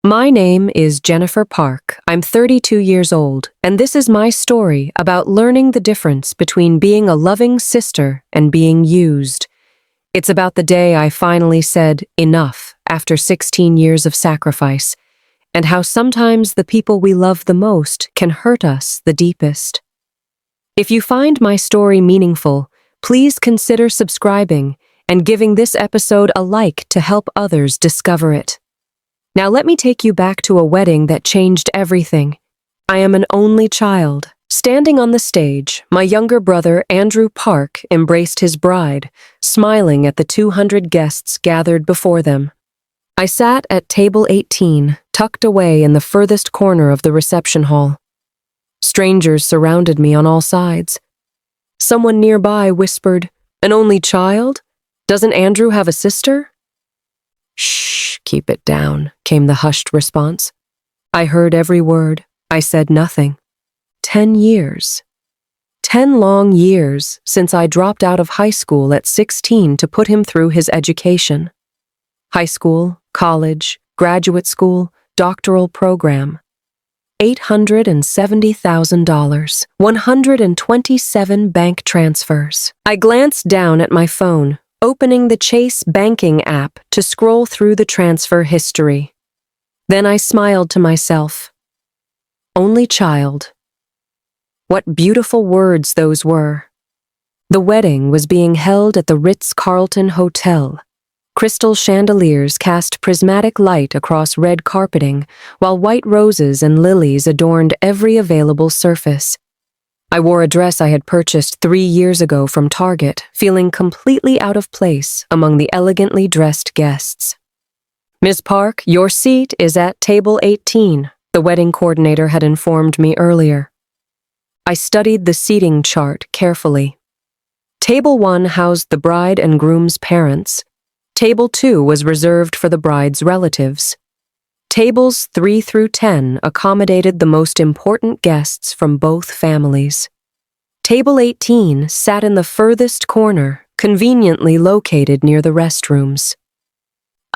My name is Jennifer Park. I'm 32 years old, and this is my story about learning the difference between being a loving sister and being used. It's about the day I finally said enough after 16 years of sacrifice, and how sometimes the people we love the most can hurt us the deepest. If you find my story meaningful, please consider subscribing and giving this episode a like to help others discover it. Now let me take you back to a wedding that changed everything. I am an only child. Standing on the stage, my younger brother, Andrew Park, embraced his bride, smiling at the 200 guests gathered before them. I sat at table 18, tucked away in the furthest corner of the reception hall. Strangers surrounded me on all sides. Someone nearby whispered, "An only child? Doesn't Andrew have a sister?" "Shh, keep it down," came the hushed response. I heard every word. I said nothing. 10 years. 10 long years since I dropped out of high school at 16 to put him through his education. High school, college, graduate school, doctoral program. $870,000, 127 bank transfers. I glanced down at my phone, opening the Chase banking app to scroll through the transfer history. Then I smiled to myself. Only child. What beautiful words those were. The wedding was being held at the Ritz-Carlton Hotel. Crystal chandeliers cast prismatic light across red carpeting, while white roses and lilies adorned every available surface. I wore a dress I had purchased 3 years ago from Target, feeling completely out of place among the elegantly dressed guests. "Ms. Park, your seat is at table 18, the wedding coordinator had informed me earlier. I studied the seating chart carefully. Table 1 housed the bride and groom's parents. Table 2 was reserved for the bride's relatives. Tables 3 through 10 accommodated the most important guests from both families. Table 18 sat in the furthest corner, conveniently located near the restrooms.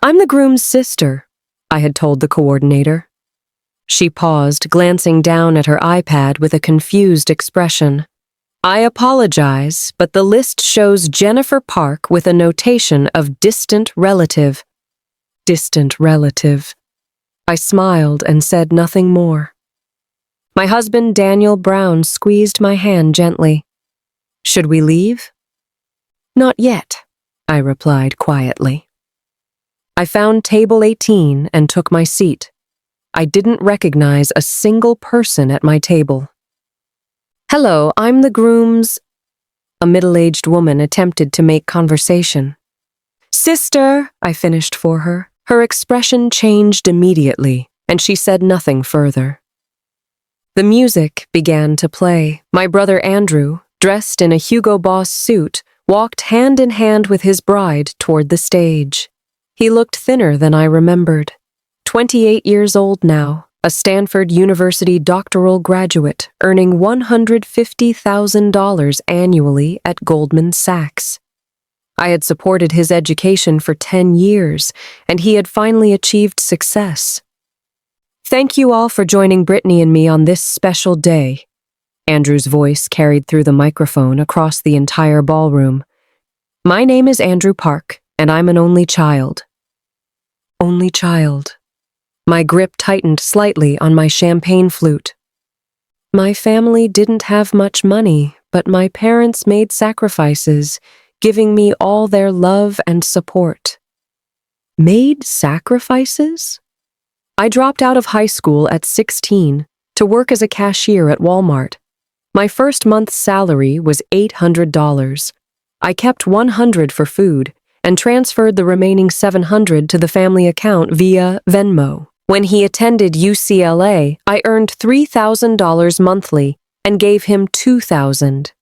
"I'm the groom's sister," I had told the coordinator. She paused, glancing down at her iPad with a confused expression. "I apologize, but the list shows Jennifer Park with a notation of distant relative." Distant relative. I smiled and said nothing more. My husband, Daniel Brown, squeezed my hand gently. "Should we leave?" "Not yet," I replied quietly. I found table 18 and took my seat. I didn't recognize a single person at my table. "Hello, I'm the groom's—" A middle-aged woman attempted to make conversation. "Sister," I finished for her. Her expression changed immediately, and she said nothing further. The music began to play. My brother Andrew, dressed in a Hugo Boss suit, walked hand in hand with his bride toward the stage. He looked thinner than I remembered. 28 years old now, a Stanford University doctoral graduate, earning $150,000 annually at Goldman Sachs. I had supported his education for 10 years, and he had finally achieved success. "Thank you all for joining Brittany and me on this special day." Andrew's voice carried through the microphone across the entire ballroom. "My name is Andrew Park, and I'm an only child." Only child. My grip tightened slightly on my champagne flute. My family didn't have much money, but my parents made sacrifices, giving me all their love and support. Made sacrifices? I dropped out of high school at 16 to work as a cashier at Walmart. My first month's salary was $800. I kept $100 for food and transferred the remaining $700 to the family account via Venmo. When he attended UCLA, I earned $3,000 monthly and gave him $2,000.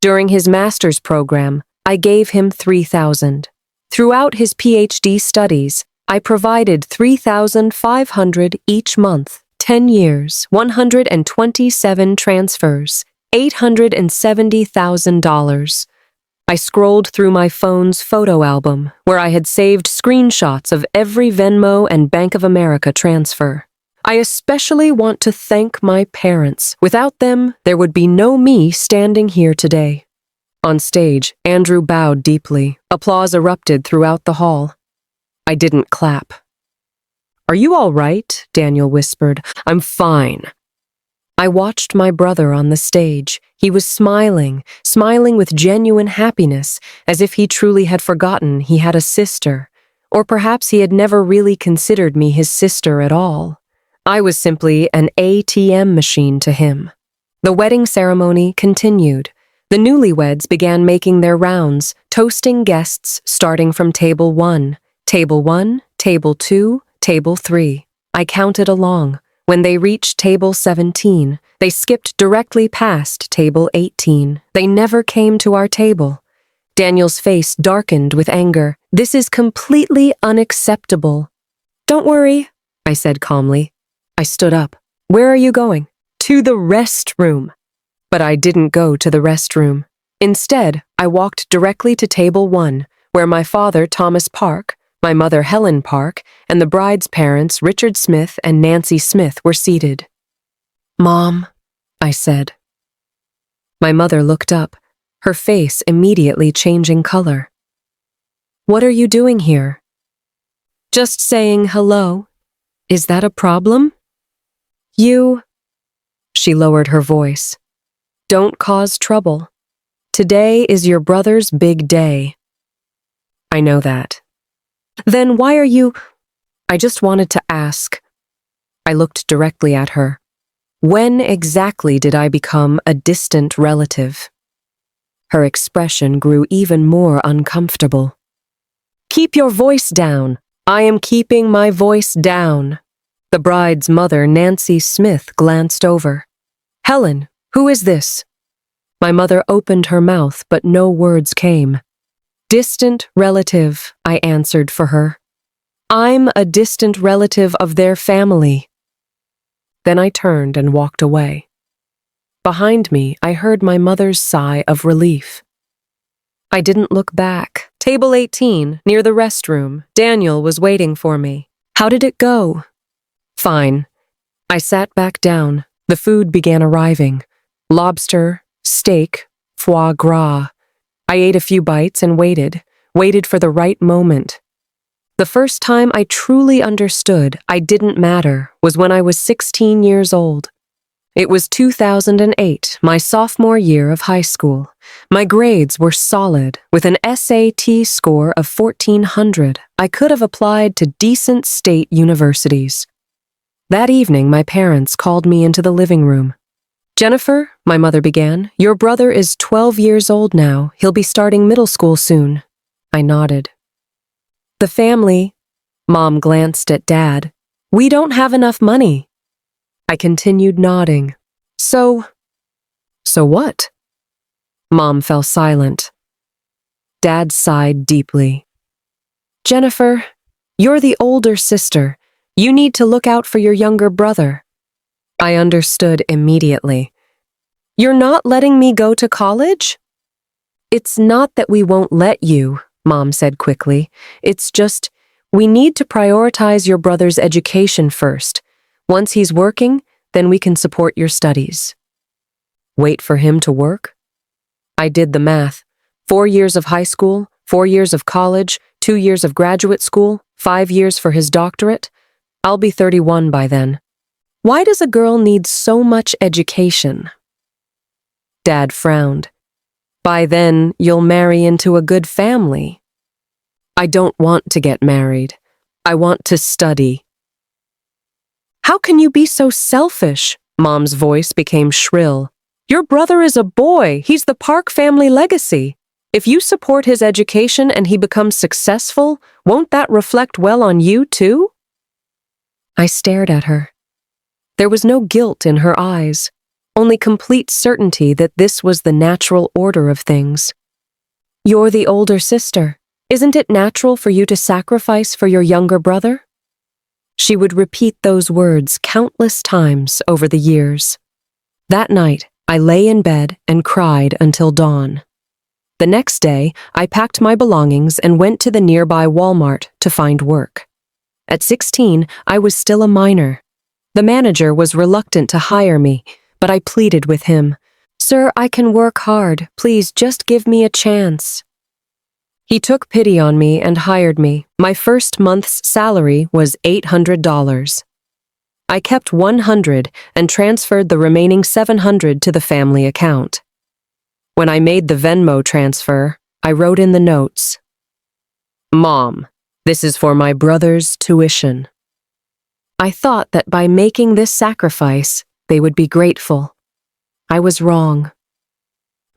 During his master's program, I gave him $3,000. Throughout his PhD studies, I provided $3,500 each month, 10 years, 127 transfers, $870,000. I scrolled through my phone's photo album, where I had saved screenshots of every Venmo and Bank of America transfer. I especially want to thank my parents. Without them, there would be no me standing here today. On stage, Andrew bowed deeply. Applause erupted throughout the hall. I didn't clap. "Are you all right?" Daniel whispered. "I'm fine." I watched my brother on the stage. He was smiling with genuine happiness, as if he truly had forgotten he had a sister. Or perhaps he had never really considered me his sister at all. I was simply an ATM machine to him. The wedding ceremony continued. The newlyweds began making their rounds, toasting guests starting from table 1, table 1, table 2, table 3. I counted along. When they reached table 17, they skipped directly past table 18. They never came to our table. Daniel's face darkened with anger. "This is completely unacceptable." "Don't worry," I said calmly. I stood up. "Where are you going?" "To the restroom." But I didn't go to the restroom. Instead, I walked directly to table 1, where my father, Thomas Park, my mother, Helen Park, and the bride's parents, Richard Smith and Nancy Smith, were seated. "Mom," I said. My mother looked up, her face immediately changing color. "What are you doing here?" "Just saying hello. Is that a problem?" She lowered her voice. "Don't cause trouble. Today is your brother's big day." "I know that." "Then why are you—" "I just wanted to ask." I looked directly at her. "When exactly did I become a distant relative?" Her expression grew even more uncomfortable. "Keep your voice down." "I am keeping my voice down." The bride's mother, Nancy Smith, glanced over. "Helen, who is this?" My mother opened her mouth, but no words came. "Distant relative," I answered for her. "I'm a distant relative of their family." Then I turned and walked away. Behind me, I heard my mother's sigh of relief. I didn't look back. Table 18, near the restroom, Daniel was waiting for me. "How did it go?" "Fine." I sat back down. The food began arriving. Lobster, steak, foie gras. I ate a few bites and waited for the right moment. The first time I truly understood I didn't matter was when I was 16 years old. It was 2008, my sophomore year of high school. My grades were solid. With an SAT score of 1400, I could have applied to decent state universities. That evening, my parents called me into the living room. "Jennifer," my mother began, "your brother is 12 years old now. He'll be starting middle school soon." I nodded. "The family," Mom glanced at Dad, "we don't have enough money." I continued nodding. So what?" Mom fell silent. Dad sighed deeply. "Jennifer, you're the older sister. You need to look out for your younger brother." I understood immediately. "You're not letting me go to college?" "It's not that we won't let you," Mom said quickly. "It's just, we need to prioritize your brother's education first. Once he's working, then we can support your studies." Wait for him to work? I did the math. 4 years of high school, 4 years of college, 2 years of graduate school, 5 years for his doctorate. I'll be 31 by then. Why does a girl need so much education? Dad frowned. "By then, you'll marry into a good family." "I don't want to get married. I want to study." "How can you be so selfish?" Mom's voice became shrill. "Your brother is a boy. He's the Park family legacy. If you support his education and he becomes successful, won't that reflect well on you, too?" I stared at her. There was no guilt in her eyes, only complete certainty that this was the natural order of things. "You're the older sister. Isn't it natural for you to sacrifice for your younger brother?" She would repeat those words countless times over the years. That night, I lay in bed and cried until dawn. The next day, I packed my belongings and went to the nearby Walmart to find work. At 16, I was still a minor. The manager was reluctant to hire me, but I pleaded with him. "Sir, I can work hard. Please just give me a chance." He took pity on me and hired me. My first month's salary was $800. I kept $100 and transferred the remaining $700 to the family account. When I made the Venmo transfer, I wrote in the notes, "Mom, this is for my brother's tuition." I thought that by making this sacrifice, they would be grateful. I was wrong.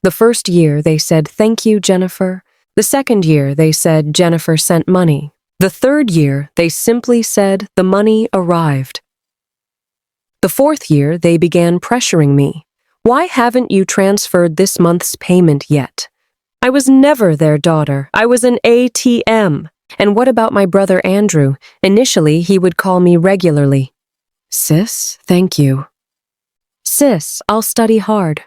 The first year, they said, "Thank you, Jennifer." The second year, they said, "Jennifer sent money." The third year, they simply said, "The money arrived." The fourth year, they began pressuring me. "Why haven't you transferred this month's payment yet?" I was never their daughter. I was an ATM. And what about my brother Andrew? Initially, he would call me regularly. "Sis, thank you." "Sis, I'll study hard."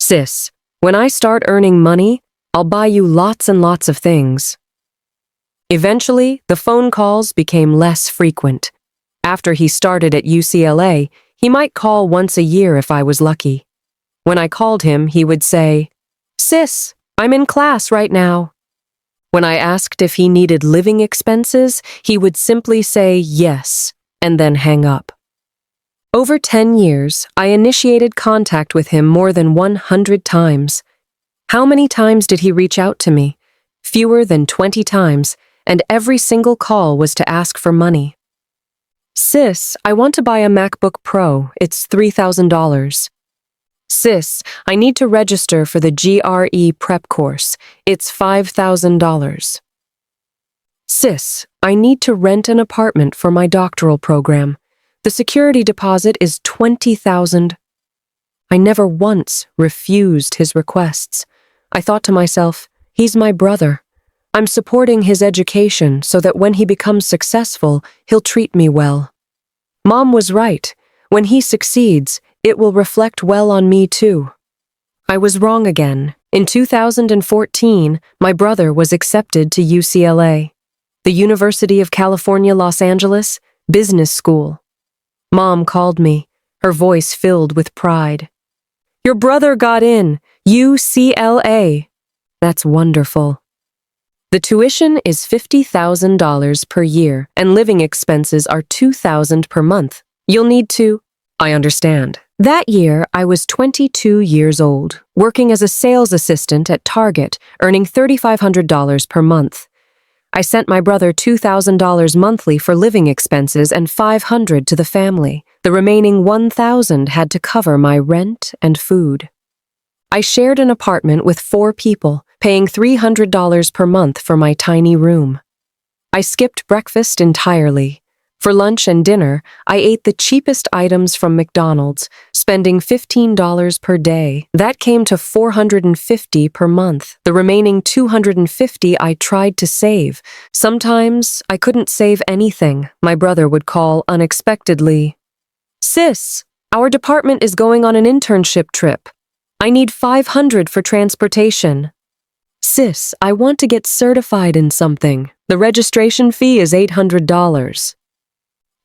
"Sis, when I start earning money, I'll buy you lots and lots of things." Eventually, the phone calls became less frequent. After he started at UCLA, he might call once a year if I was lucky. When I called him, he would say, "Sis, I'm in class right now." When I asked if he needed living expenses, he would simply say yes, and then hang up. Over 10 years, I initiated contact with him more than 100 times. How many times did he reach out to me? Fewer than 20 times, and every single call was to ask for money. "Sis, I want to buy a MacBook Pro. It's $3,000. "Sis, I need to register for the GRE prep course. It's $5,000. "Sis, I need to rent an apartment for my doctoral program. The security deposit is $20,000. I never once refused his requests. I thought to myself, he's my brother. I'm supporting his education so that when he becomes successful, he'll treat me well. Mom was right. When he succeeds, it will reflect well on me too. I was wrong again. In 2014, my brother was accepted to UCLA, the University of California, Los Angeles, Business School. Mom called me, her voice filled with pride. "Your brother got in, UCLA. That's wonderful." The tuition is $50,000 per year, and living expenses are $2,000 per month. You'll need to... I understand. That year, I was 22 years old, working as a sales assistant at Target, earning $3,500 per month. I sent my brother $2,000 monthly for living expenses and $500 to the family. The remaining $1,000 had to cover my rent and food. I shared an apartment with 4 people, paying $300 per month for my tiny room. I skipped breakfast entirely. For lunch and dinner, I ate the cheapest items from McDonald's, spending $15 per day. That came to $450 per month. The remaining $250 I tried to save. Sometimes I couldn't save anything. My brother would call unexpectedly. "Sis, our department is going on an internship trip. I need $500 for transportation." "Sis, I want to get certified in something. The registration fee is $800.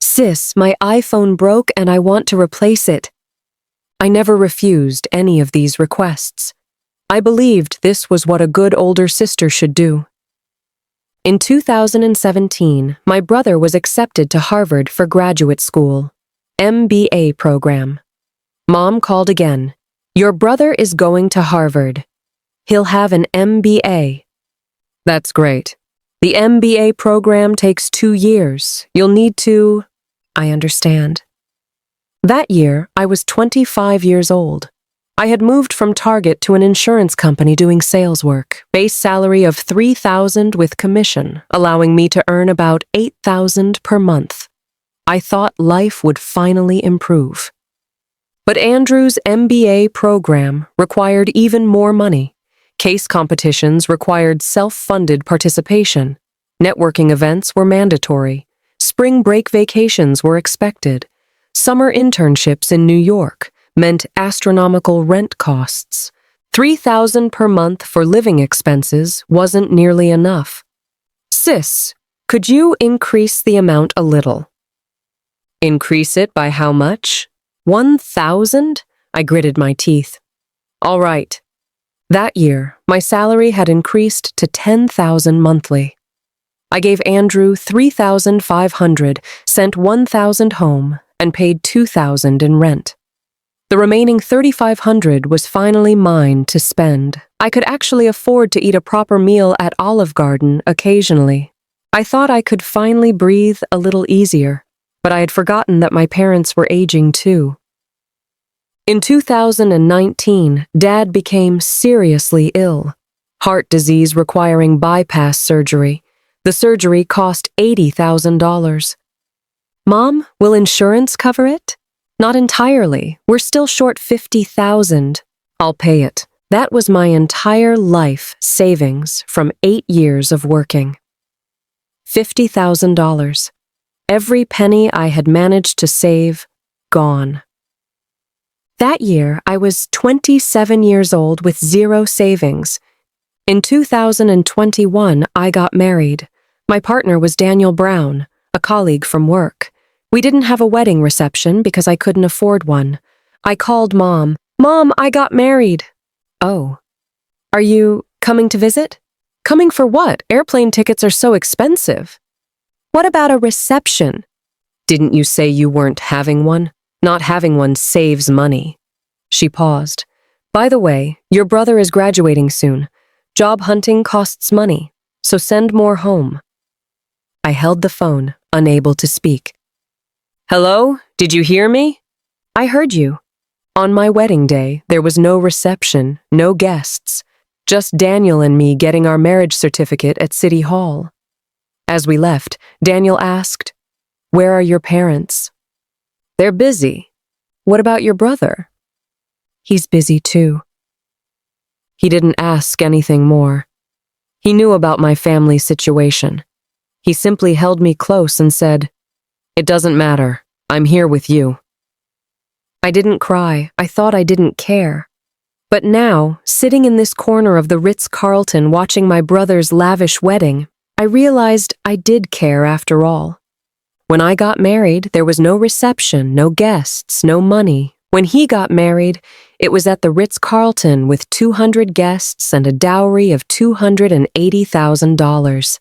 "Sis, my iPhone broke and I want to replace it." I never refused any of these requests. I believed this was what a good older sister should do. In 2017, my brother was accepted to Harvard for graduate school, MBA program. Mom called again. "Your brother is going to Harvard. He'll have an MBA. "That's great. The MBA program takes 2 years. You'll need to..." I understand. That year, I was 25 years old. I had moved from Target to an insurance company doing sales work. Base salary of $3,000 with commission, allowing me to earn about $8,000 per month. I thought life would finally improve. But Andrew's MBA program required even more money. Case competitions required self-funded participation. Networking events were mandatory. Spring break vacations were expected. Summer internships in New York meant astronomical rent costs. $3,000 per month for living expenses wasn't nearly enough. Sis, could you increase the amount a little? Increase it by how much? 1,000? I gritted my teeth. All right. That year, my salary had increased to 10,000 monthly. I gave Andrew 3,500, sent 1,000 home, and paid 2,000 in rent. The remaining 3,500 was finally mine to spend. I could actually afford to eat a proper meal at Olive Garden occasionally. I thought I could finally breathe a little easier, but I had forgotten that my parents were aging too. In 2019, Dad became seriously ill. Heart disease requiring bypass surgery. The surgery cost $80,000. Mom, will insurance cover it? Not entirely. We're still short $50,000. I'll pay it. That was my entire life savings from 8 years of working. $50,000. Every penny I had managed to save, gone. That year, I was 27 years old with zero savings. In 2021, I got married. My partner was Daniel Brown, a colleague from work. We didn't have a wedding reception because I couldn't afford one. I called Mom. Mom, I got married. Oh. Are you coming to visit? Coming for what? Airplane tickets are so expensive. What about a reception? Didn't you say you weren't having one? Not having one saves money. She paused. By the way, your brother is graduating soon. Job hunting costs money, so send more home. I held the phone, unable to speak. Hello? Did you hear me? I heard you. On my wedding day, there was no reception, no guests, just Daniel and me getting our marriage certificate at City Hall. As we left, Daniel asked, "Where are your parents?" They're busy. What about your brother? He's busy too. He didn't ask anything more. He knew about my family situation. He simply held me close and said, "It doesn't matter. I'm here with you." I didn't cry. I thought I didn't care. But now, sitting in this corner of the Ritz-Carlton watching my brother's lavish wedding, I realized I did care after all. When I got married, there was no reception, no guests, no money. When he got married, it was at the Ritz-Carlton with 200 guests and a dowry of $280,000.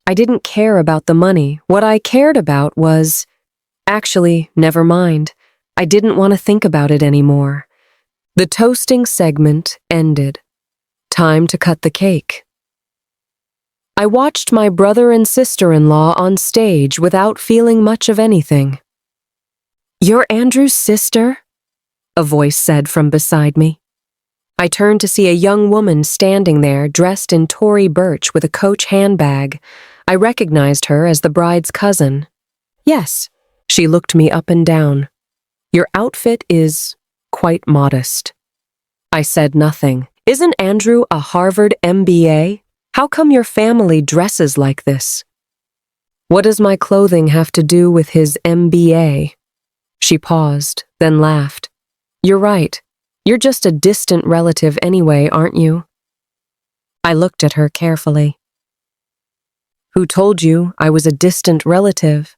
I didn't care about the money. What I cared about was... Actually, never mind. I didn't want to think about it anymore. The toasting segment ended. Time to cut the cake. I watched my brother and sister-in-law on stage without feeling much of anything. "You're Andrew's sister?" a voice said from beside me. I turned to see a young woman standing there dressed in Tory Burch with a Coach handbag. I recognized her as the bride's cousin. Yes, she looked me up and down. Your outfit is quite modest. I said nothing. Isn't Andrew a Harvard MBA? How come your family dresses like this? What does my clothing have to do with his MBA? She paused, then laughed. You're right. You're just a distant relative anyway, aren't you? I looked at her carefully. Who told you I was a distant relative?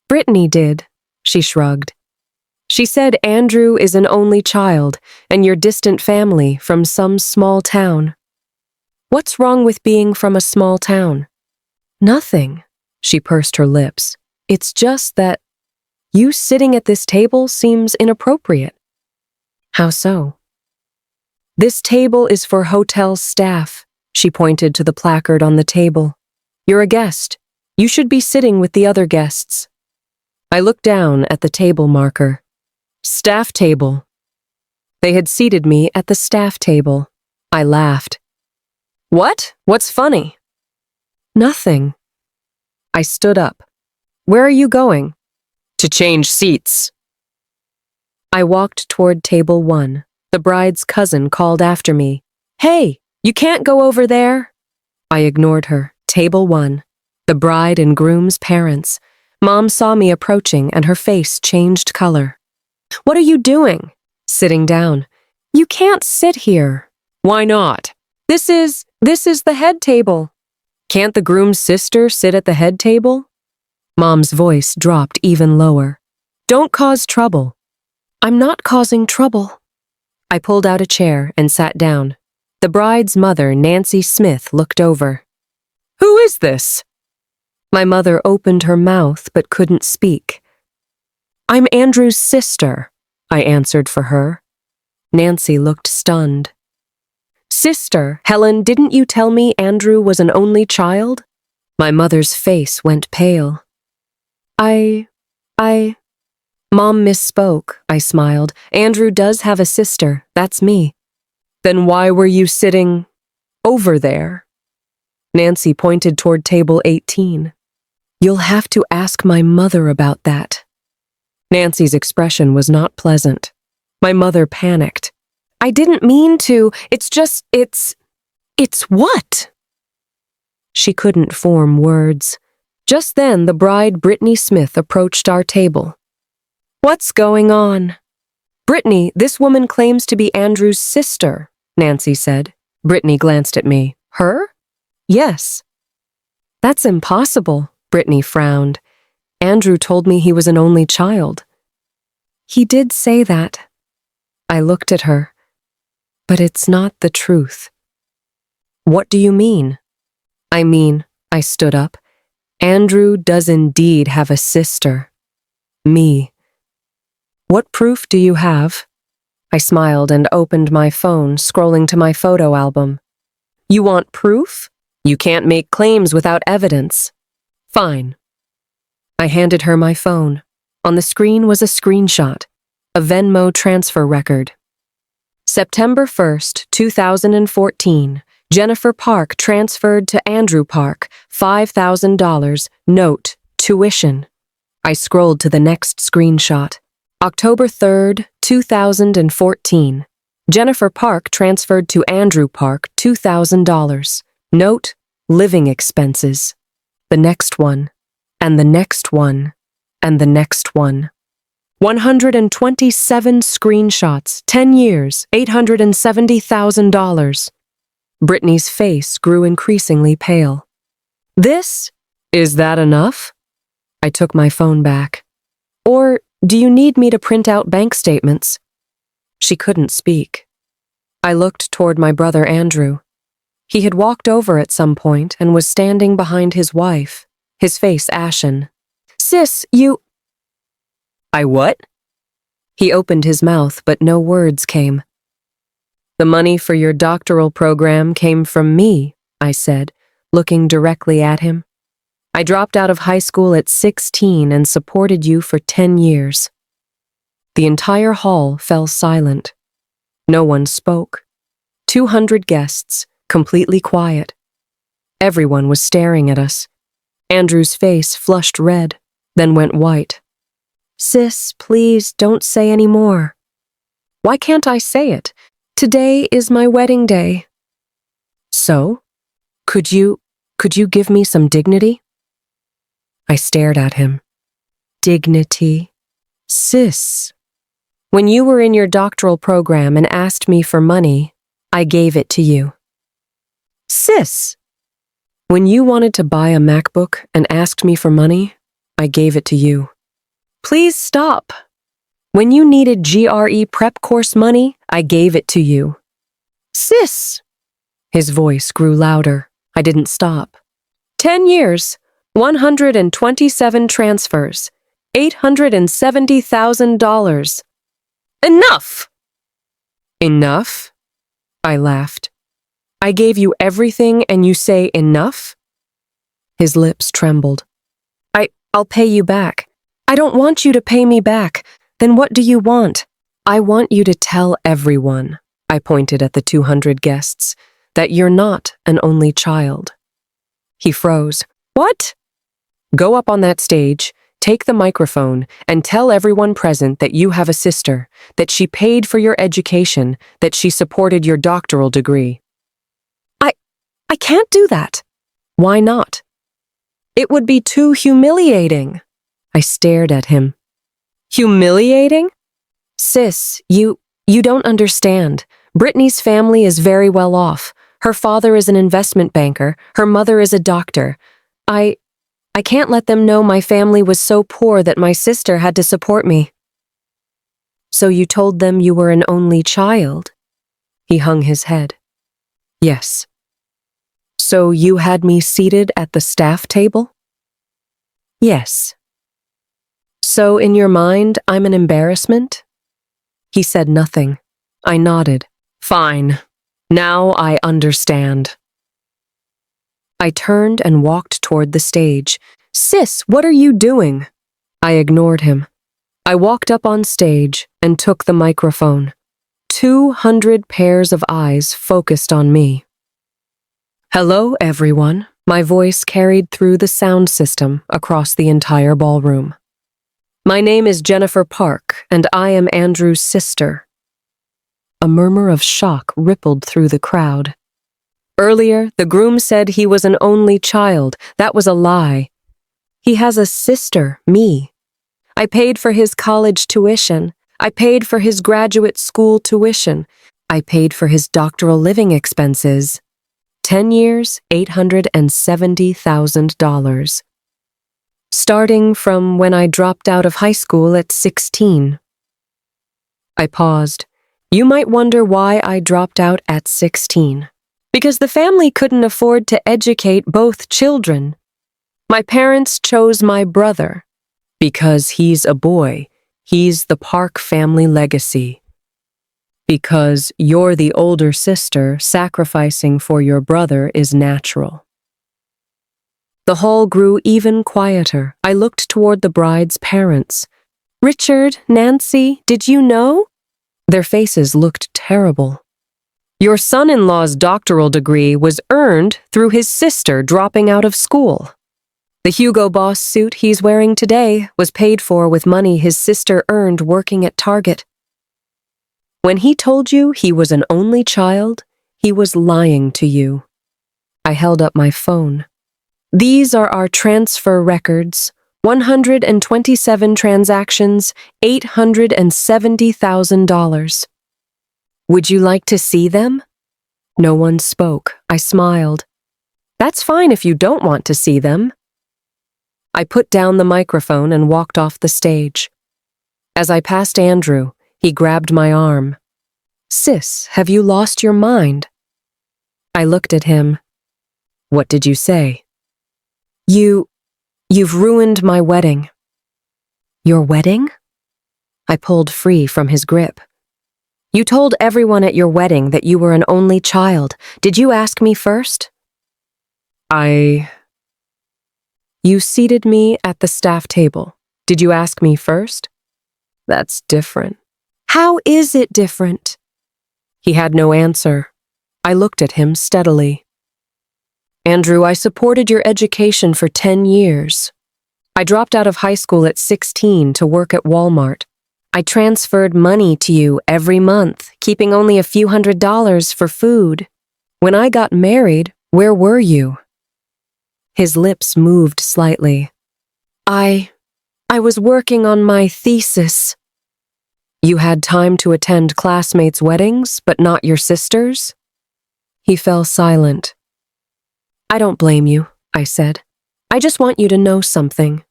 Brittany did, she shrugged. She said Andrew is an only child and your distant family from some small town. What's wrong with being from a small town? Nothing, she pursed her lips. It's just that you sitting at this table seems inappropriate. How so? This table is for hotel staff, she pointed to the placard on the table. You're a guest. You should be sitting with the other guests. I looked down at the table marker. Staff table. They had seated me at the staff table. I laughed. What? What's funny? Nothing. I stood up. Where are you going? To change seats. I walked toward table 1. The bride's cousin called after me. Hey, you can't go over there. I ignored her. Table 1. The bride and groom's parents. Mom saw me approaching and her face changed color. What are you doing? Sitting down. You can't sit here. Why not? This is the head table. Can't the groom's sister sit at the head table? Mom's voice dropped even lower. Don't cause trouble. I'm not causing trouble. I pulled out a chair and sat down. The bride's mother, Nancy Smith, looked over. Who is this? My mother opened her mouth but couldn't speak. I'm Andrew's sister, I answered for her. Nancy looked stunned. Sister, Helen, didn't you tell me Andrew was an only child? My mother's face went pale. Mom misspoke, I smiled. Andrew does have a sister, that's me. Then why were you sitting over there? Nancy pointed toward table 18. You'll have to ask my mother about that. Nancy's expression was not pleasant. My mother panicked. I didn't mean to. It's what? She couldn't form words. Just then, the bride, Brittany Smith, approached our table. What's going on? Brittany, this woman claims to be Andrew's sister, Nancy said. Brittany glanced at me. Her? Yes. That's impossible, Brittany frowned. Andrew told me he was an only child. He did say that. I looked at her. But it's not the truth. What do you mean? I stood up. Andrew does indeed have a sister. Me. What proof do you have? I smiled and opened my phone, scrolling to my photo album. You want proof? You can't make claims without evidence. Fine. I handed her my phone. On the screen was a screenshot, a Venmo transfer record. September 1st, 2014, Jennifer Park transferred to Andrew Park, $5,000, note, tuition. I scrolled to the next screenshot. October 3rd, 2014, Jennifer Park transferred to Andrew Park, $2,000, note, living expenses. The next one, and the next one, and the next one. 127 screenshots, 10 years, $870,000. Brittany's face grew increasingly pale. Is that enough? I took my phone back. Or do you need me to print out bank statements? She couldn't speak. I looked toward my brother Andrew. He had walked over at some point and was standing behind his wife, his face ashen. Sis, you... I what? He opened his mouth, but no words came. The money for your doctoral program came from me, I said, looking directly at him. I dropped out of high school at 16 and supported you for 10 years. The entire hall fell silent. No one spoke. 200 guests, completely quiet. Everyone was staring at us. Andrew's face flushed red, then went white. Sis, please don't say any more. Why can't I say it? Today is my wedding day. So? Could you give me some dignity? I stared at him. Dignity? Sis. When you were in your doctoral program and asked me for money, I gave it to you. Sis. When you wanted to buy a MacBook and asked me for money, I gave it to you. Please stop. When you needed GRE prep course money, I gave it to you. Sis! His voice grew louder. I didn't stop. 10 years, 127 transfers, $870,000. Enough! Enough? I laughed. I gave you everything and you say enough? His lips trembled. I'll pay you back. I don't want you to pay me back. Then what do you want? I want you to tell everyone, I pointed at the 200 guests, that you're not an only child. He froze. What? Go up on that stage, take the microphone, and tell everyone present that you have a sister, that she paid for your education, that she supported your doctoral degree. I can't do that. Why not? It would be too humiliating. I stared at him. Humiliating? Sis, you don't understand. Brittany's family is very well off. Her father is an investment banker. Her mother is a doctor. I can't let them know my family was so poor that my sister had to support me." "So you told them you were an only child?" He hung his head. "Yes." "So you had me seated at the staff table?" "Yes." "So in your mind, I'm an embarrassment?" He said nothing. I nodded. "Fine. Now I understand." I turned and walked toward the stage. "Sis, what are you doing?" I ignored him. I walked up on stage and took the microphone. 200 pairs of eyes focused on me. "Hello, everyone." My voice carried through the sound system across the entire ballroom. "My name is Jennifer Park, and I am Andrew's sister." A murmur of shock rippled through the crowd. "Earlier, the groom said he was an only child. That was a lie. He has a sister, me. I paid for his college tuition. I paid for his graduate school tuition. I paid for his doctoral living expenses. 10 years, $870,000. Starting from when I dropped out of high school at 16. I paused. You might wonder why I dropped out at 16. Because the family couldn't afford to educate both children. My parents chose my brother. Because he's a boy, he's the Park family legacy. Because you're the older sister, sacrificing for your brother is natural. The hall grew even quieter. I looked toward the bride's parents. "Richard, Nancy, did you know?" Their faces looked terrible. "Your son-in-law's doctoral degree was earned through his sister dropping out of school. The Hugo Boss suit he's wearing today was paid for with money his sister earned working at Target. When he told you he was an only child, he was lying to you." I held up my phone. "These are our transfer records. 127 transactions, $870,000. Would you like to see them?" No one spoke. I smiled. "That's fine if you don't want to see them." I put down the microphone and walked off the stage. As I passed Andrew, he grabbed my arm. "Sis, have you lost your mind?" I looked at him. "What did you say?" You've ruined my wedding." "Your wedding?" I pulled free from his grip. "You told everyone at your wedding that you were an only child. Did you ask me first?" You seated me at the staff table. Did you ask me first?" "That's different." "How is it different?" He had no answer. I looked at him steadily. "Andrew, I supported your education for 10 years. I dropped out of high school at 16 to work at Walmart. I transferred money to you every month, keeping only a few $100s for food. When I got married, where were you?" His lips moved slightly. I was working on my thesis." "You had time to attend classmates' weddings, but not your sister's?" He fell silent. "I don't blame you," I said. "I just want you to know something."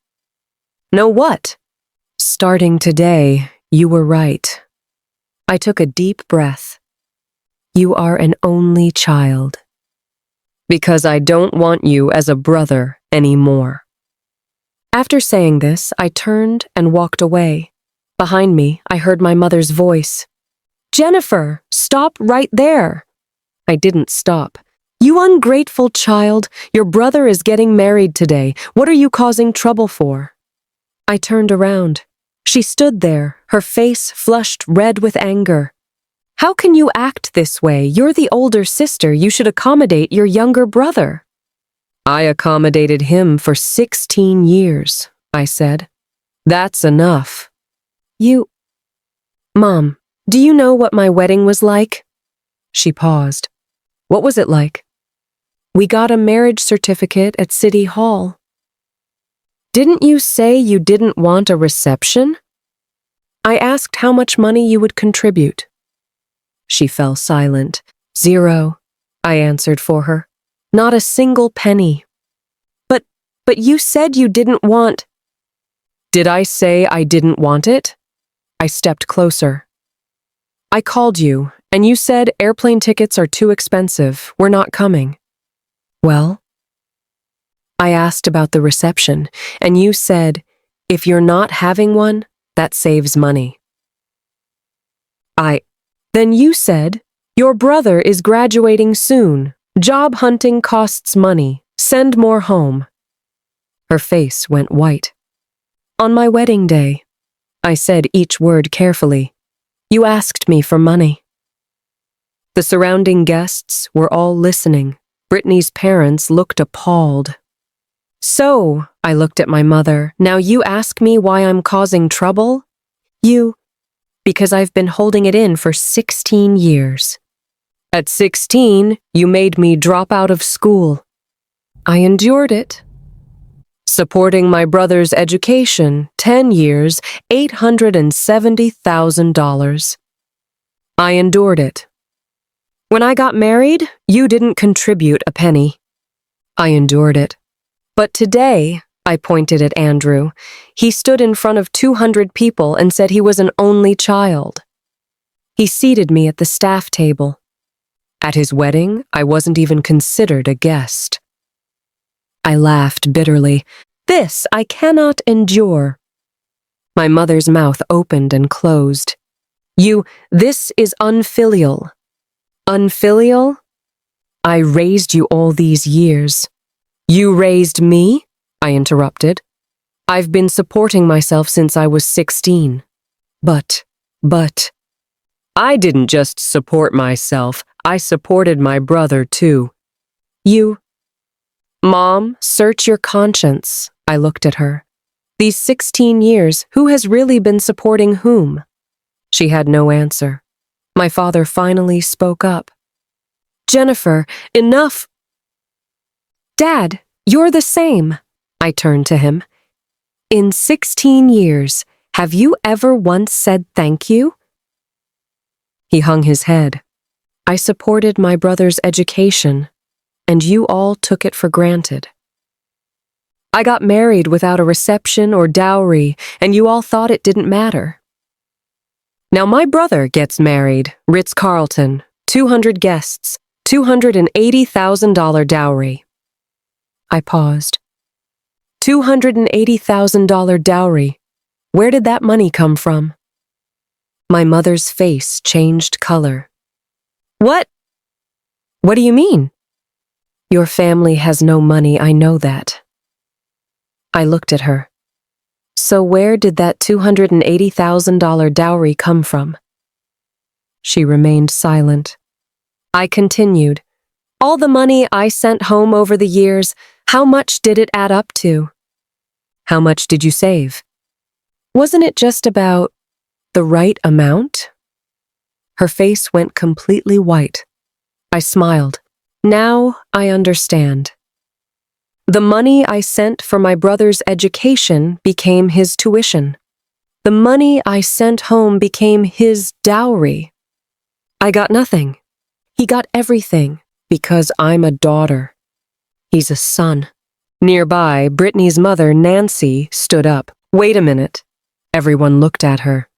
"Know what?" "Starting today, you were right." I took a deep breath. "You are an only child." "Because I don't want you as a brother anymore." After saying this, I turned and walked away. Behind me, I heard my mother's voice. "Jennifer, stop right there." I didn't stop. "You ungrateful child, your brother is getting married today. What are you causing trouble for?" I turned around. She stood there, her face flushed red with anger. "How can you act this way? You're the older sister. You should accommodate your younger brother." "I accommodated him for 16 years, I said. "That's enough." Mom, do you know what my wedding was like?" She paused. "What was it like?" "We got a marriage certificate at City Hall." "Didn't you say you didn't want a reception?" "I asked how much money you would contribute." She fell silent. 0, I answered for her. Not a single penny. But you said you didn't want— Did I say I didn't want it? I stepped closer. I called you, and you said airplane tickets are too expensive. We're not coming. Well? I asked about the reception, and you said, if you're not having one, that saves money. Then you said, your brother is graduating soon. Job hunting costs money. Send more home. Her face went white. On my wedding day, I said each word carefully. You asked me for money. The surrounding guests were all listening. Brittany's parents looked appalled. So, I looked at my mother, now you ask me why I'm causing trouble? Because I've been holding it in for 16 years. At 16, you made me drop out of school. I endured it. Supporting my brother's education, 10 years, $870,000. I endured it. When I got married, you didn't contribute a penny. I endured it. But today, I pointed at Andrew. He stood in front of 200 people and said he was an only child. He seated me at the staff table. At his wedding, I wasn't even considered a guest. I laughed bitterly. This I cannot endure. My mother's mouth opened and closed. This is unfilial. Unfilial? I raised you all these years. You raised me? I interrupted. I've been supporting myself since I was 16. But, I didn't just support myself, I supported my brother too. Mom, search your conscience. I looked at her. These 16 years, who has really been supporting whom? She had no answer. My father finally spoke up. Jennifer, enough! Dad, you're the same. I turned to him. In 16 years, have you ever once said thank you? He hung his head. I supported my brother's education, and you all took it for granted. I got married without a reception or dowry, and you all thought it didn't matter. Now my brother gets married, Ritz-Carlton, 200 guests, $280,000 dowry. I paused. $280,000 dowry. Where did that money come from? My mother's face changed color. What? What do you mean? Your family has no money, I know that. I looked at her. So where did that $280,000 dowry come from? She remained silent. I continued. All the money I sent home over the years, how much did it add up to? How much did you save? Wasn't it just about the right amount? Her face went completely white. I smiled. Now I understand. The money I sent for my brother's education became his tuition. The money I sent home became his dowry. I got nothing. He got everything because I'm a daughter. He's a son. Nearby, Brittany's mother, Nancy, stood up. Wait a minute. Everyone looked at her.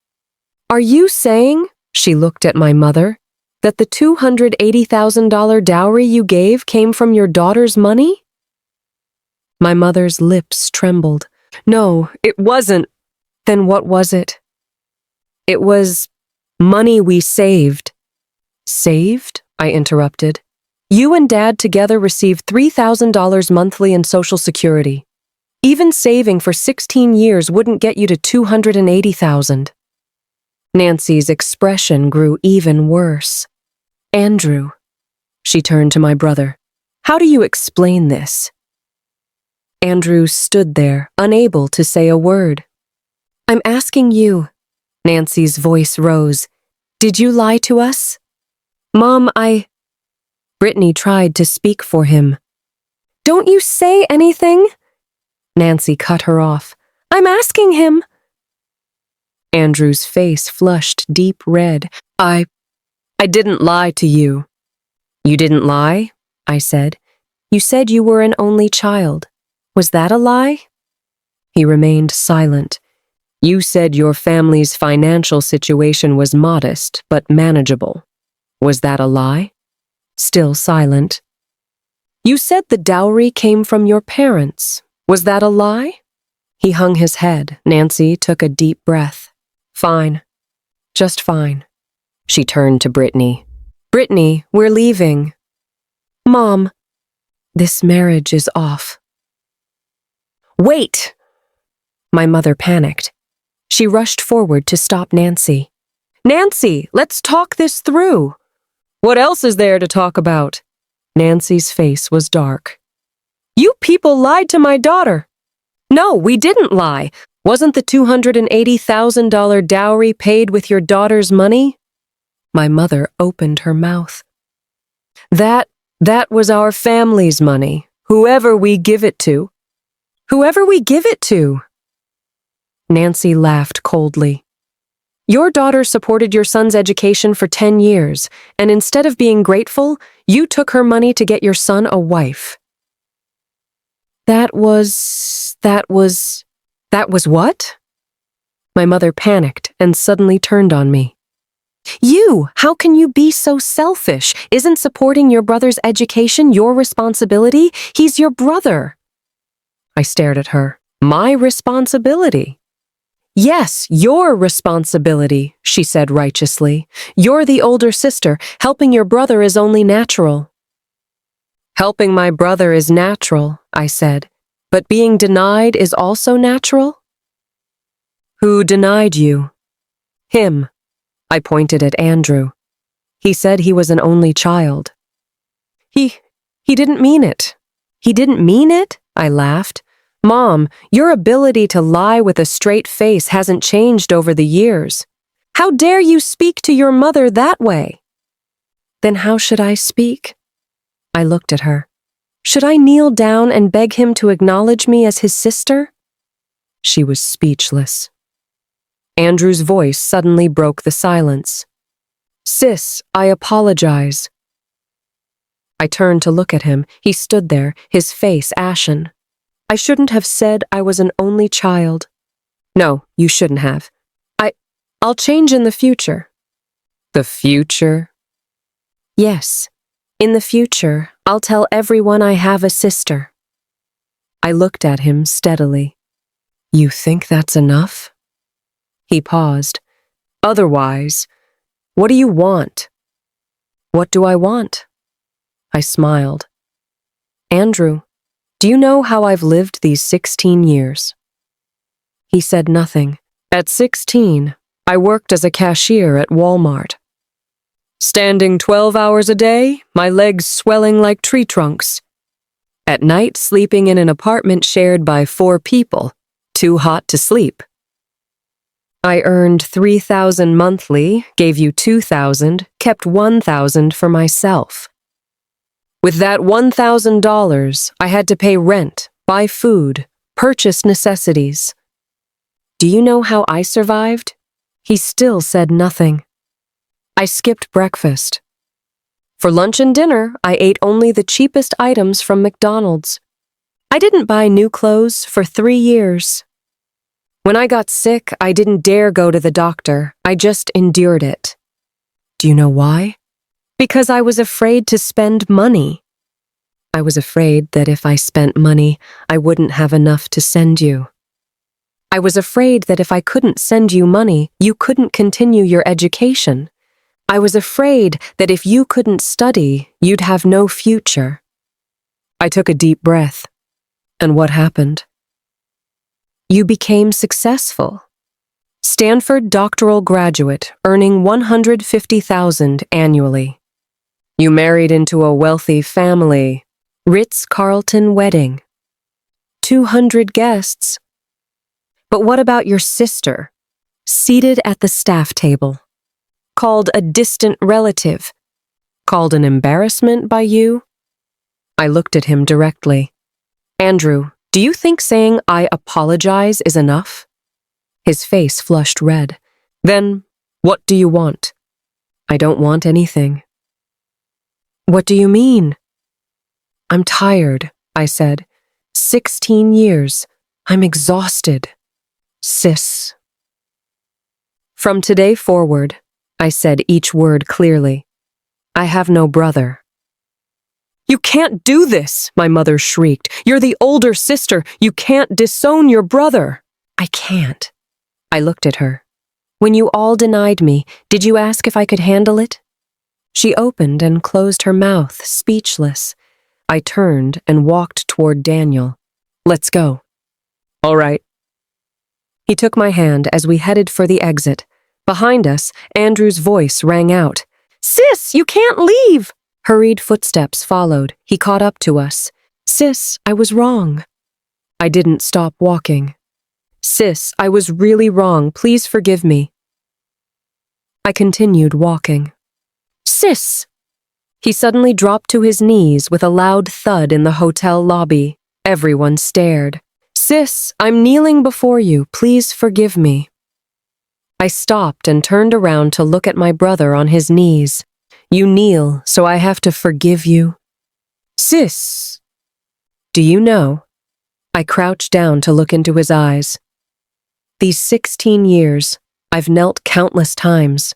Are you saying, she looked at my mother, that the $280,000 dowry you gave came from your daughter's money? My mother's lips trembled. No, it wasn't. Then what was it? It was money we saved. Saved? I interrupted. You and Dad together received $3,000 monthly in Social Security. Even saving for 16 years wouldn't get you to $280,000. Nancy's expression grew even worse. Andrew, she turned to my brother. How do you explain this? Andrew stood there, unable to say a word. I'm asking you. Nancy's voice rose. Did you lie to us? Mom, Brittany tried to speak for him. Don't you say anything? Nancy cut her off. I'm asking him. Andrew's face flushed deep red. I didn't lie to you. You didn't lie? I said. You said you were an only child. Was that a lie? He remained silent. You said your family's financial situation was modest, but manageable. Was that a lie? Still silent. You said the dowry came from your parents. Was that a lie? He hung his head. Nancy took a deep breath. Fine. Just fine. She turned to Brittany. Brittany, we're leaving. Mom, this marriage is off. Wait! My mother panicked. She rushed forward to stop Nancy. Nancy, let's talk this through. What else is there to talk about? Nancy's face was dark. You people lied to my daughter. No, we didn't lie. Wasn't the $280,000 dowry paid with your daughter's money? My mother opened her mouth. That was our family's money, whoever we give it to. Whoever we give it to. Nancy laughed coldly. Your daughter supported your son's education for 10 years, and instead of being grateful, you took her money to get your son a wife. That was what? My mother panicked and suddenly turned on me. How can you be so selfish? Isn't supporting your brother's education your responsibility? He's your brother. I stared at her. My responsibility? Yes, your responsibility, she said righteously. You're the older sister. Helping your brother is only natural. Helping my brother is natural, I said. But being denied is also natural? Who denied you? Him. I pointed at Andrew. He said he was an only child. He didn't mean it. He didn't mean it? I laughed. Mom, your ability to lie with a straight face hasn't changed over the years. How dare you speak to your mother that way? Then how should I speak? I looked at her. Should I kneel down and beg him to acknowledge me as his sister? She was speechless. Andrew's voice suddenly broke the silence. Sis, I apologize. I turned to look at him. He stood there, his face ashen. I shouldn't have said I was an only child. No, you shouldn't have. I'll change in the future. The future? Yes. In the future, I'll tell everyone I have a sister. I looked at him steadily. You think that's enough? He paused. Otherwise, what do you want? What do I want? I smiled. Andrew, do you know how I've lived these 16 years? He said nothing. At 16, I worked as a cashier at Walmart. Standing 12 hours a day, my legs swelling like tree trunks. At night, sleeping in an apartment shared by 4 people, too hot to sleep. I earned $3,000 monthly, gave you $2,000, kept $1,000 for myself. With that $1,000, I had to pay rent, buy food, purchase necessities. Do you know how I survived? He still said nothing. I skipped breakfast. For lunch and dinner, I ate only the cheapest items from McDonald's. I didn't buy new clothes for 3 years. When I got sick, I didn't dare go to the doctor. I just endured it. Do you know why? Because I was afraid to spend money. I was afraid that if I spent money, I wouldn't have enough to send you. I was afraid that if I couldn't send you money, you couldn't continue your education. I was afraid that if you couldn't study, you'd have no future. I took a deep breath. And what happened? You became successful. Stanford doctoral graduate, earning $150,000 annually. You married into a wealthy family. Ritz-Carlton wedding. 200 guests. But what about your sister, seated at the staff table? Called a distant relative. Called an embarrassment by you? I looked at him directly. Andrew, do you think saying I apologize is enough? His face flushed red. Then, what do you want? I don't want anything. What do you mean? I'm tired, I said. 16 years. I'm exhausted. Sis. From today forward, I said each word clearly, I have no brother. You can't do this, my mother shrieked. You're the older sister. You can't disown your brother. I can't. I looked at her. When you all denied me, did you ask if I could handle it? She opened and closed her mouth, speechless. I turned and walked toward Daniel. Let's go. All right. He took my hand as we headed for the exit. Behind us, Andrew's voice rang out. Sis, you can't leave! Hurried footsteps followed. He caught up to us. Sis, I was wrong. I didn't stop walking. Sis, I was really wrong. Please forgive me. I continued walking. Sis! He suddenly dropped to his knees with a loud thud in the hotel lobby. Everyone stared. Sis, I'm kneeling before you. Please forgive me. I stopped and turned around to look at my brother on his knees. You kneel, so I have to forgive you? Sis! Do you know? I crouched down to look into his eyes. These 16 years, I've knelt countless times.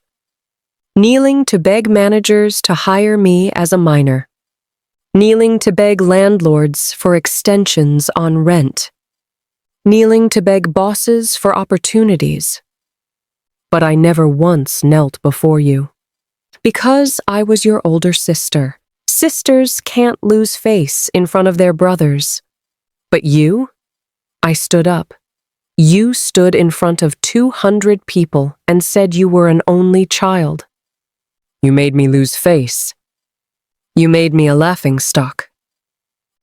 Kneeling to beg managers to hire me as a minor. Kneeling to beg landlords for extensions on rent. Kneeling to beg bosses for opportunities. But I never once knelt before you. Because I was your older sister. Sisters can't lose face in front of their brothers. But you? I stood up. You stood in front of 200 people and said you were an only child. You made me lose face. You made me a laughingstock.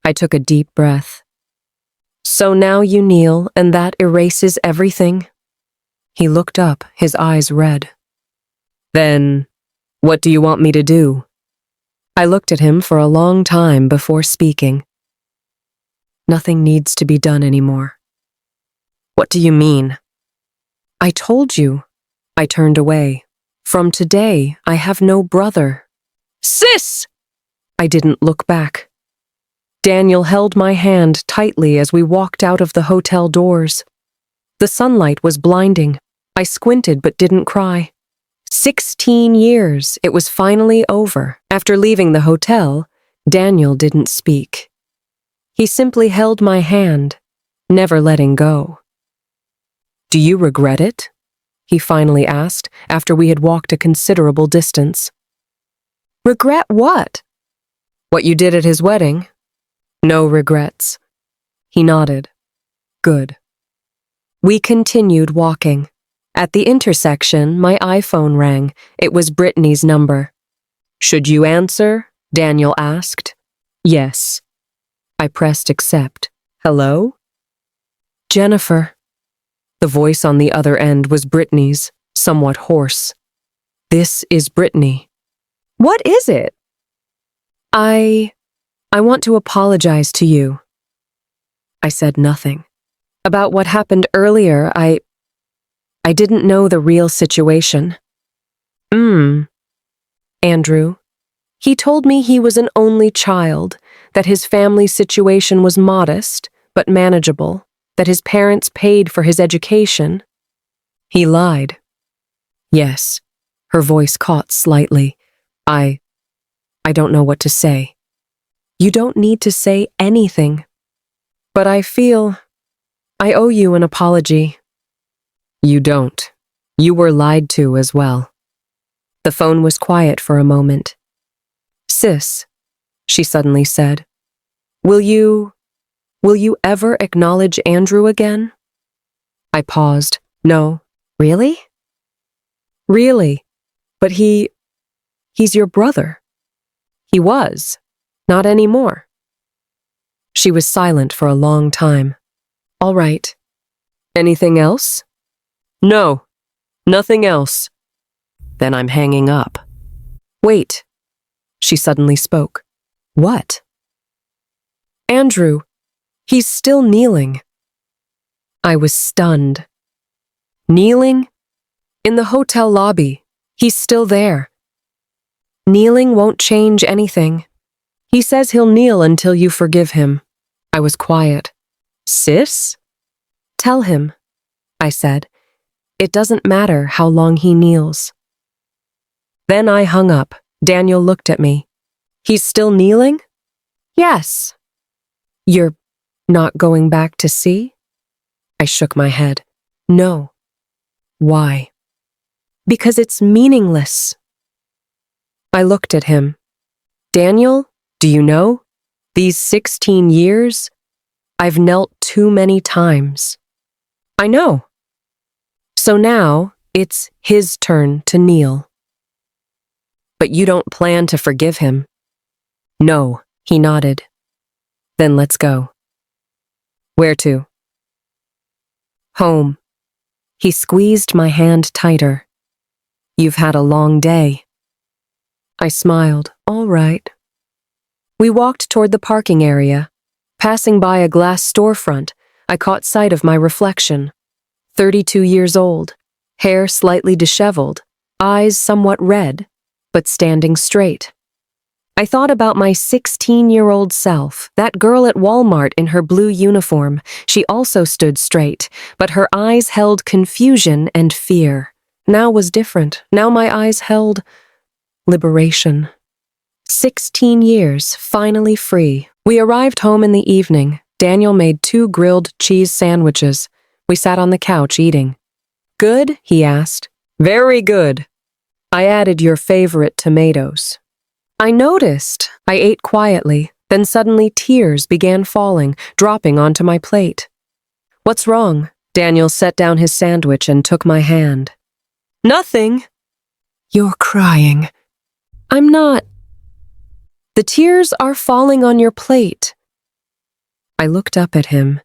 I took a deep breath. So now you kneel and that erases everything? He looked up, his eyes red. Then, what do you want me to do? I looked at him for a long time before speaking. Nothing needs to be done anymore. What do you mean? I told you. I turned away. From today, I have no brother. Sis! I didn't look back. Daniel held my hand tightly as we walked out of the hotel doors. The sunlight was blinding. I squinted but didn't cry. 16 years, it was finally over. After leaving the hotel, Daniel didn't speak. He simply held my hand, never letting go. Do you regret it? He finally asked, after we had walked a considerable distance. Regret what? What you did at his wedding? No regrets. He nodded. Good. We continued walking. At the intersection, my iPhone rang. It was Brittany's number. Should you answer? Daniel asked. Yes. I pressed accept. Hello? Jennifer. The voice on the other end was Brittany's, somewhat hoarse. This is Brittany. What is it? I want to apologize to you. I said nothing. About what happened earlier, I didn't know the real situation. Andrew. He told me he was an only child, that his family situation was modest, but manageable, that his parents paid for his education. He lied. Yes. Her voice caught slightly. I don't know what to say. You don't need to say anything. But I feel I owe you an apology. You don't. You were lied to as well. The phone was quiet for a moment. Sis, she suddenly said, will you ever acknowledge Andrew again? I paused. No. Really? Really. But he's your brother. He was. Not anymore. She was silent for a long time. All right. Anything else? No. Nothing else. Then I'm hanging up. Wait. She suddenly spoke. What? Andrew. He's still kneeling. I was stunned. Kneeling? In the hotel lobby. He's still there. Kneeling won't change anything. He says he'll kneel until you forgive him. I was quiet. Sis? Tell him, I said. It doesn't matter how long he kneels. Then I hung up. Daniel looked at me. He's still kneeling? Yes. You're not going back to see? I shook my head. No. Why? Because it's meaningless. I looked at him. Daniel, do you know? These 16 years, I've knelt too many times. I know. So now it's his turn to kneel. But you don't plan to forgive him? No, he nodded. Then let's go. Where to? Home. He squeezed my hand tighter. You've had a long day. I smiled. All right. We walked toward the parking area. Passing by a glass storefront, I caught sight of my reflection. 32 years old, hair slightly disheveled, eyes somewhat red, but standing straight. I thought about my 16-year-old self, that girl at Walmart in her blue uniform. She also stood straight, but her eyes held confusion and fear. Now was different. Now my eyes held liberation. 16 years, finally free. We arrived home in the evening. Daniel made 2 grilled cheese sandwiches. We sat on the couch eating. Good? He asked. Very good. I added your favorite tomatoes. I noticed. I ate quietly. Then suddenly tears began falling, dropping onto my plate. What's wrong? Daniel set down his sandwich and took my hand. Nothing. You're crying. I'm not. The tears are falling on your plate. I looked up at him,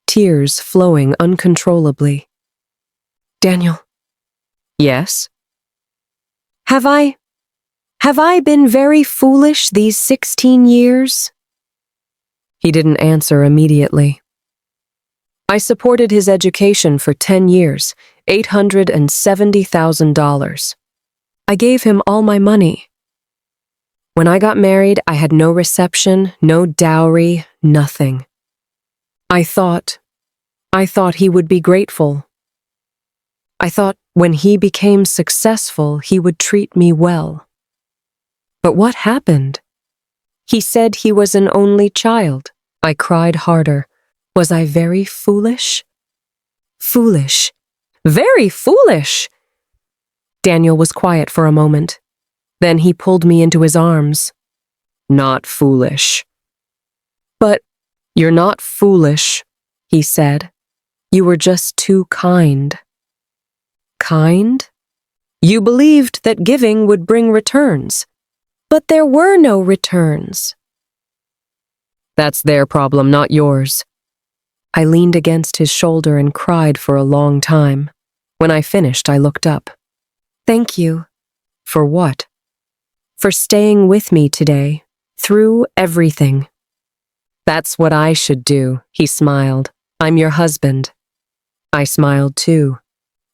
tears flowing uncontrollably. Daniel. Yes? Have I been very foolish these 16 years? He didn't answer immediately. I supported his education for 10 years, $870,000. I gave him all my money. When I got married, I had no reception, no dowry, nothing. I thought he would be grateful. I thought when he became successful, he would treat me well. But what happened? He said he was an only child. I cried harder. Was I very foolish? Foolish. Very foolish! Daniel was quiet for a moment. Then he pulled me into his arms. Not foolish. But you're not foolish, he said. You were just too kind. Kind? You believed that giving would bring returns. But there were no returns. That's their problem, not yours. I leaned against his shoulder and cried for a long time. When I finished, I looked up. Thank you. For what? For staying with me today, through everything. That's what I should do, he smiled. I'm your husband. I smiled too.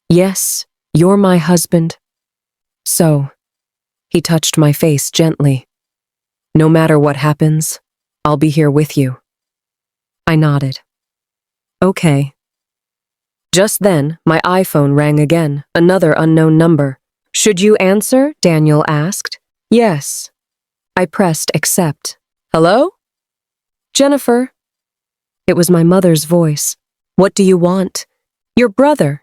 Yes, you're my husband. So, he touched my face gently. No matter what happens, I'll be here with you. I nodded. Okay. Just then, my iPhone rang again, another unknown number. Should you answer? Daniel asked. Yes. I pressed accept. Hello? Jennifer. It was my mother's voice. What do you want? Your brother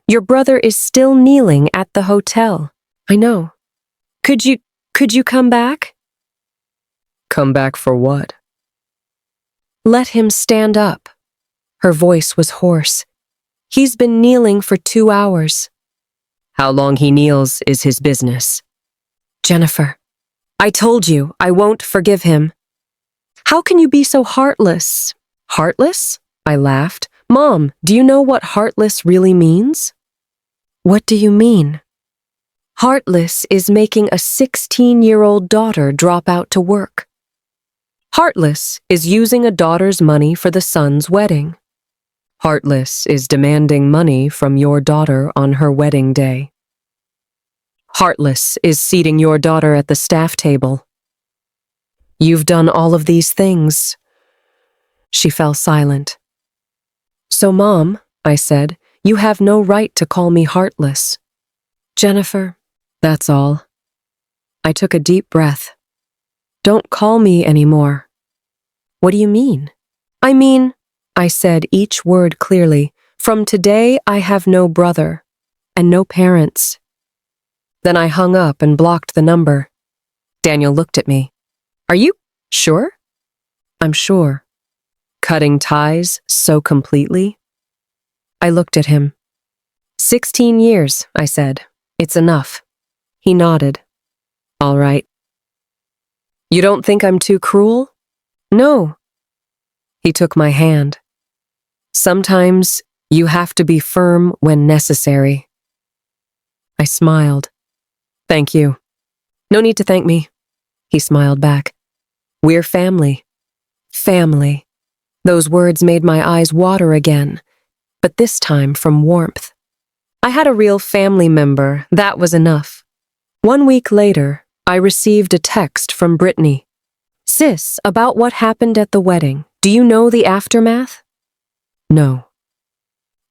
is still kneeling at the hotel. I know. Could you come back? Come back for what? Let him stand up. Her voice was hoarse. He's been kneeling for 2 hours. How long he kneels is his business. Jennifer, I told you I won't forgive him. How can you be so heartless? Heartless? I laughed. Mom, do you know what heartless really means? What do you mean? Heartless is making a 16-year-old daughter drop out to work. Heartless is using a daughter's money for the son's wedding. Heartless is demanding money from your daughter on her wedding day. Heartless is seating your daughter at the staff table. You've done all of these things. She fell silent. So, Mom, I said, you have no right to call me heartless. Jennifer, that's all. I took a deep breath. Don't call me anymore. What do you mean? I mean, I said each word clearly, from today I have no brother and no parents. Then I hung up and blocked the number. Daniel looked at me. Are you sure? I'm sure. Cutting ties so completely? I looked at him. 16 years, I said. It's enough. He nodded. All right. You don't think I'm too cruel? No. He took my hand. Sometimes you have to be firm when necessary. I smiled. Thank you. No need to thank me. He smiled back. We're family. Family. Those words made my eyes water again, but this time from warmth. I had a real family member, that was enough. 1 week later, I received a text from Brittany. Sis, about what happened at the wedding, do you know the aftermath? No.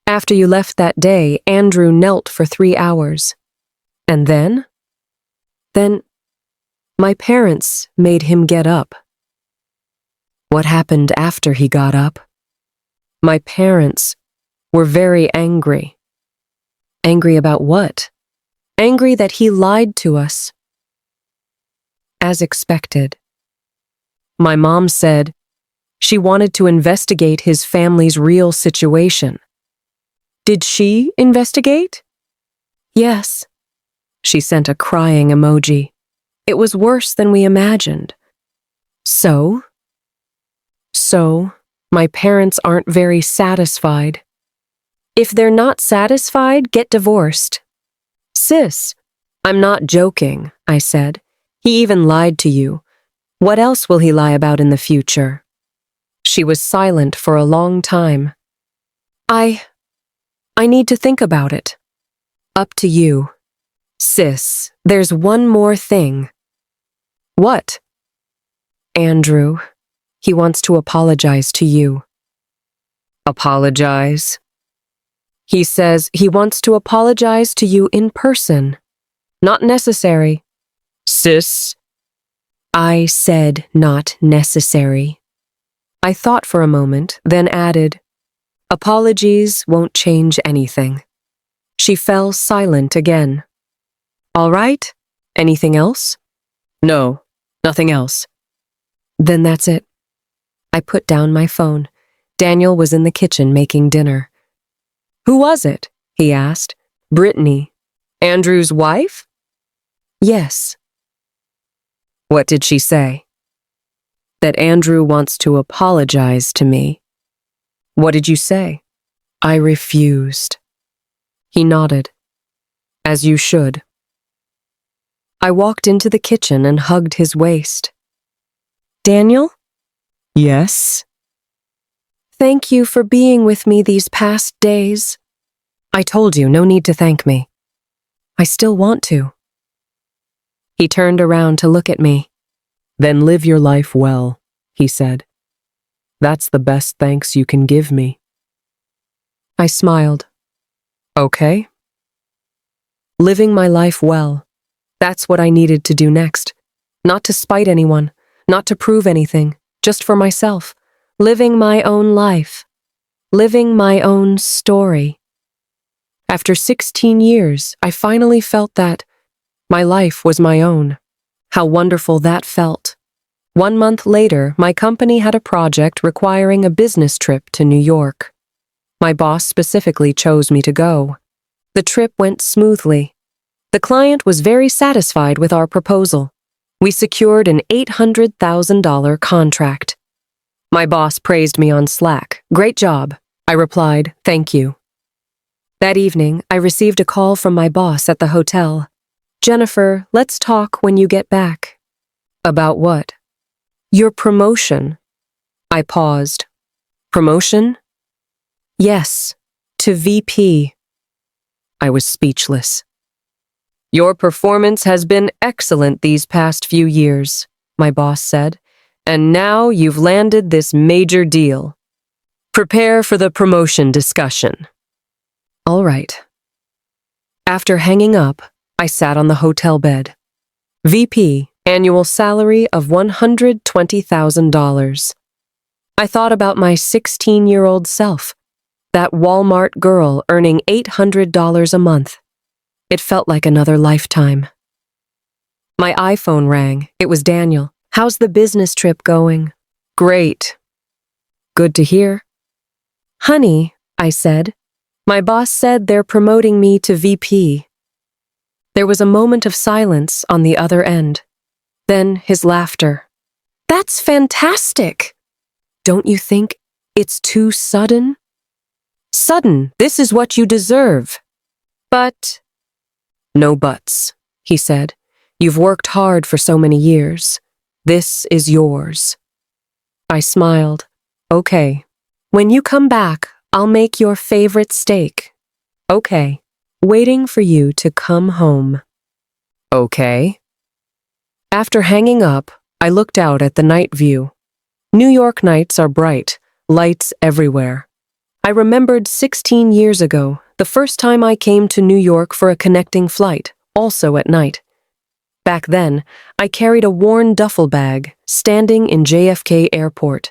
After you left that day, Andrew knelt for 3 hours. And then? Then, my parents made him get up. What happened after he got up? My parents were very angry. Angry about what? Angry that he lied to us. As expected. My mom said she wanted to investigate his family's real situation. Did she investigate? Yes. She sent a crying emoji. It was worse than we imagined. So, my parents aren't very satisfied. If they're not satisfied, get divorced. Sis, I'm not joking, I said. He even lied to you. What else will he lie about in the future? She was silent for a long time. I need to think about it. Up to you. Sis, there's one more thing. What? Andrew. He wants to apologize to you. Apologize? He says he wants to apologize to you in person. Not necessary. Sis? I said not necessary. I thought for a moment, then added, apologies won't change anything. She fell silent again. All right? Anything else? No, nothing else. Then that's it. I put down my phone. Daniel was in the kitchen making dinner. Who was it? He asked. Brittany. Andrew's wife? Yes. What did she say? That Andrew wants to apologize to me. What did you say? I refused. He nodded. As you should. I walked into the kitchen and hugged his waist. Daniel? Yes? Thank you for being with me these past days. I told you, no need to thank me. I still want to. He turned around to look at me. Then live your life well, he said. That's the best thanks you can give me. I smiled. Okay. Living my life well. That's what I needed to do next. Not to spite anyone, not to prove anything, just for myself. Living my own life. Living my own story. After 16 years, I finally felt that my life was my own. How wonderful that felt. 1 month later, my company had a project requiring a business trip to New York. My boss specifically chose me to go. The trip went smoothly. The client was very satisfied with our proposal. We secured an $800,000 contract. My boss praised me on Slack. Great job. I replied, thank you. That evening, I received a call from my boss at the hotel. Jennifer, let's talk when you get back. About what? Your promotion. I paused. Promotion? Yes, to VP. I was speechless. Your performance has been excellent these past few years, my boss said, and now you've landed this major deal. Prepare for the promotion discussion. All right. After hanging up, I sat on the hotel bed. VP, annual salary of $120,000. I thought about my 16-year-old self, that Walmart girl earning $800 a month. It felt like another lifetime. My iPhone rang. It was Daniel. How's the business trip going? Great. Good to hear. Honey, I said, my boss said they're promoting me to VP. There was a moment of silence on the other end. Then his laughter. That's fantastic. Don't you think it's too sudden? Sudden, this is what you deserve. But... No buts, he said. You've worked hard for so many years. This is yours. I smiled. Okay. When you come back, I'll make your favorite steak. Okay. Waiting for you to come home. Okay. After hanging up, I looked out at the night view. New York nights are bright, lights everywhere. I remembered 16 years ago, the first time I came to New York for a connecting flight, also at night. Back then, I carried a worn duffel bag, standing in JFK Airport.